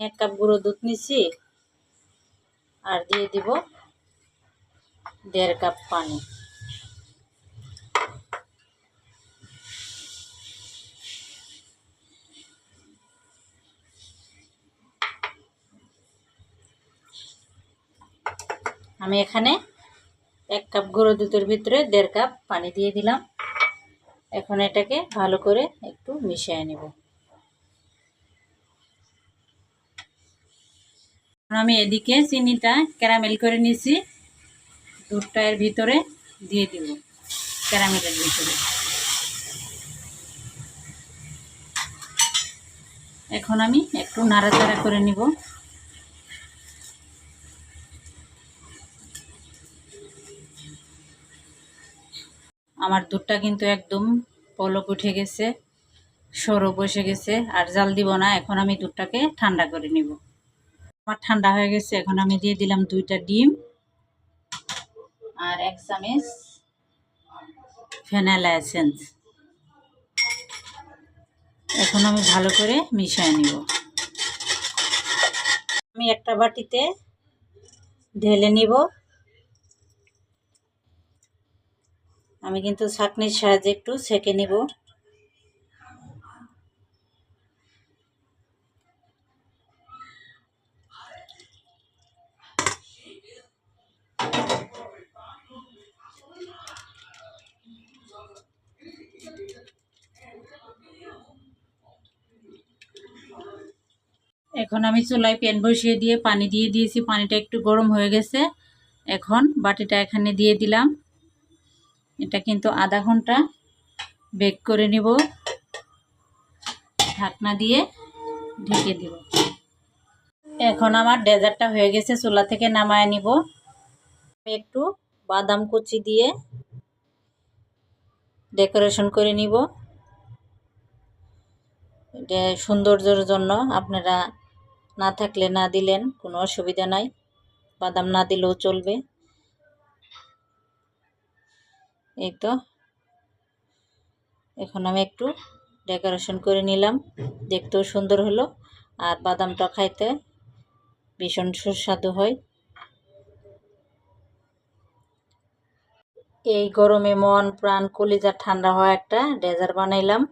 1 cup গুঁড়ো দুধ নিছি আর দিয়ে দিব 1.5 কাপ পানি। আমি এখানে 1 কাপ গুঁড়ো দুধের ভিতরে 1.5 কাপ পানি দিয়ে দিলাম। এখন এটাকে ভালো করে একটু মিশিয়ে নেব। আমি এদিকে চিনিটা ক্যারামেল করে নিয়েছি, দুধটা এর ভিতরে দিয়ে দিব, ক্যারামেলের ভিতরে। এখন আমি একটু নাড়াচাড়া করে নিব। আমার দুধটা কিন্তু একদম পলক উঠে গেছে, সরো বসে গেছে, আর জাল দিব না। এখন আমি দুধটাকে ঠান্ডা করে নিব। আমার ঠান্ডা হয়ে গেছে। এখন আমি দিয়ে দিলাম 2টা ডিম আর 1 চামচ ভ্যানিলা এসেন্স। এখন আমি ভালো করে মিশিয়ে নিব। আমি একটা বাটিতে ঢেলে নিব। আমি কিন্তু ছাঁকনির সাহায্যে একটু ছেঁকে নিব। এখন আমি চুলায় প্যান বসিয়ে দিয়ে পানি দিয়ে দিয়েছি। পানিটা একটু গরম হয়ে গেছে। এখন বাটিটা এখানে দিয়ে দিলাম। এটা কিন্তু আধা ঘন্টা বেক করে নিব। ঢাকনা দিয়ে ঢেকে দিব। এখন আমার ডেজার্টটা হয়ে গেছে, চুলা থেকে নামায় নিব। একটু বাদাম কুচি দিয়ে ডেকোরেশন করে নিব। এটা সৌন্দর্যের জন্য, আপনারা না থাকলে না দিলেন কোনো অসুবিধা নাই, বাদাম না দিলেও চলবে। এই তো এখন আমি একটু ডেকোরেশন করে নিলাম, দেখতেও সুন্দর হলো, আর বাদামটা খাইতে ভীষণ সুস্বাদু হয়। এই গরমে মন প্রাণ কলিজা ঠান্ডা হওয়া একটা ডেজার্ট বানাইলাম।